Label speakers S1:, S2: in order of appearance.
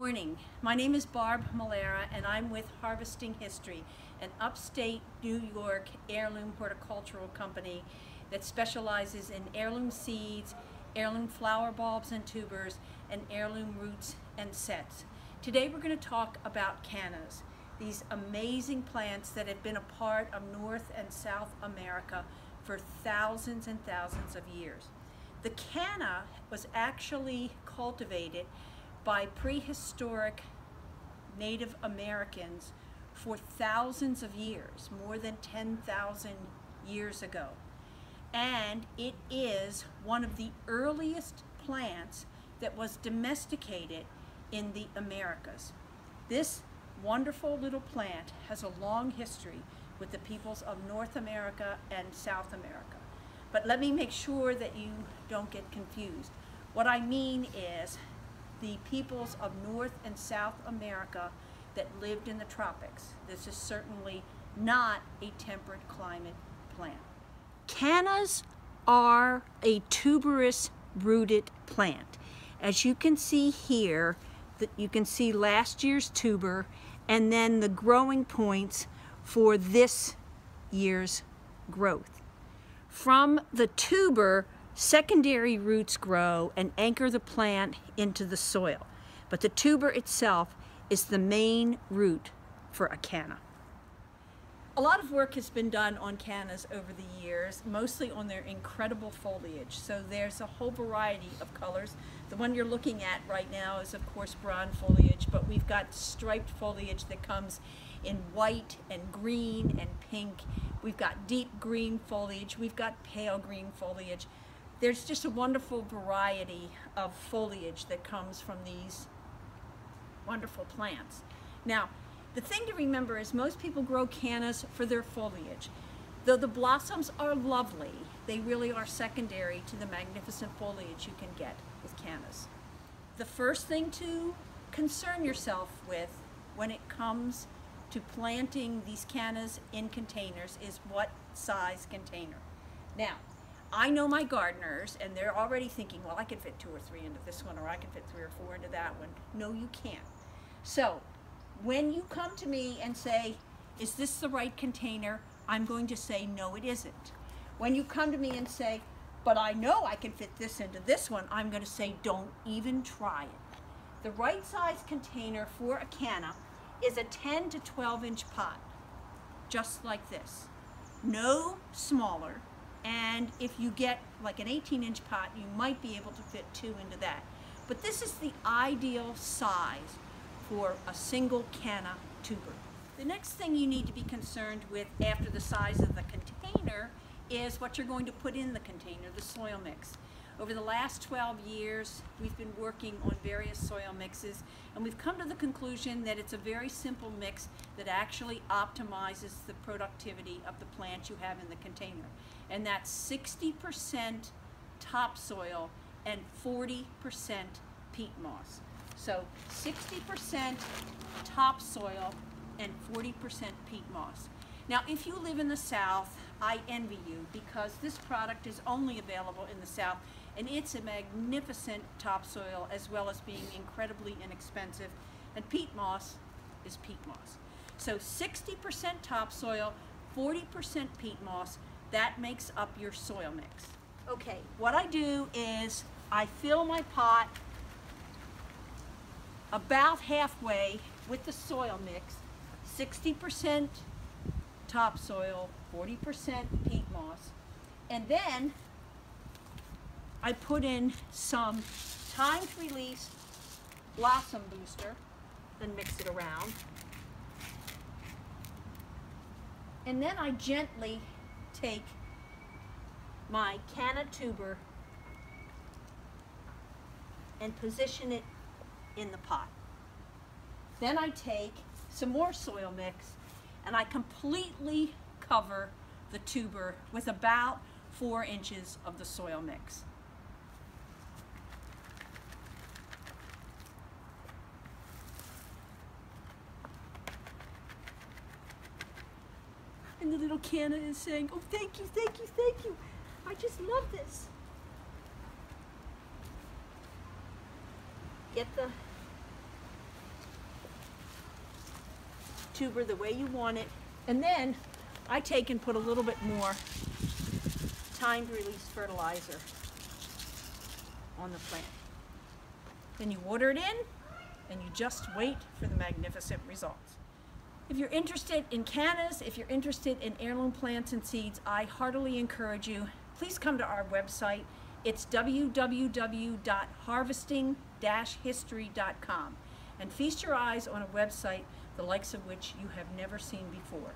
S1: Morning. My name is Barb Malera and I'm with Harvesting History, an upstate New York heirloom horticultural company that specializes in heirloom seeds, heirloom flower bulbs and tubers, and heirloom roots and sets. Today we're going to talk about cannas, these amazing plants that have been a part of North and South America for thousands and thousands of years. The canna was actually cultivated by prehistoric Native Americans for thousands of years, more than 10,000 years ago. And it is one of the earliest plants that was domesticated in the Americas. This wonderful little plant has a long history with the peoples of North America and South America. But let me make sure that you don't get confused. What I mean is the peoples of North and South America that lived in the tropics. This is certainly not a temperate climate plant. Cannas are a tuberous rooted plant. As you can see here, you can see last year's tuber and then the growing points for this year's growth. From the tuber, secondary roots grow and anchor the plant into the soil, but the tuber itself is the main root for a canna. A lot of work has been done on cannas over the years, mostly on their incredible foliage. So there's a whole variety of colors. The one you're looking at right now is of course bronze foliage, but we've got striped foliage that comes in white and green and pink. We've got deep green foliage, we've got pale green foliage. There's just a wonderful variety of foliage that comes from these wonderful plants. Now, the thing to remember is most people grow cannas for their foliage. Though the blossoms are lovely, they really are secondary to the magnificent foliage you can get with cannas. The first thing to concern yourself with when it comes to planting these cannas in containers is what size container. Now, I know my gardeners, and they're already thinking, well, I can fit 2 or 3 into this one, or I can fit 3 or 4 into that one. No, you can't. So, when you come to me and say, is this the right container? I'm going to say, no, it isn't. When you come to me and say, but I know I can fit this into this one, I'm going to say, don't even try it. The right size container for a canna is a 10 to 12 inch pot, just like this. No smaller. And if you get like an 18-inch pot, you might be able to fit 2 into that. But this is the ideal size for a single canna tuber. The next thing you need to be concerned with after the size of the container is what you're going to put in the container, the soil mix. Over the last 12 years, we've been working on various soil mixes, and we've come to the conclusion that it's a very simple mix that actually optimizes the productivity of the plant you have in the container. And that's 60% topsoil and 40% peat moss. So 60% topsoil and 40% peat moss. Now, if you live in the South, I envy you because this product is only available in the South, and it's a magnificent topsoil as well as being incredibly inexpensive. And peat moss is peat moss. So 60% topsoil, 40% peat moss, that makes up your soil mix. Okay, what I do is I fill my pot about halfway with the soil mix, 60% topsoil, 40% peat moss, and then I put in some timed release blossom booster and mix it around. And then I gently take my canna tuber and position it in the pot. Then I take some more soil mix and I completely cover the tuber with about 4 inches of the soil mix. And the little canna is saying, oh, thank you, thank you, thank you. I just love this. Get the tuber the way you want it, and then I take and put a little bit more timed release fertilizer on the plant. Then you water it in, and you just wait for the magnificent results. If you're interested in cannas, if you're interested in heirloom plants and seeds, I heartily encourage you, please come to our website. It's www.harvesting-history.com, and feast your eyes on a website the likes of which you have never seen before.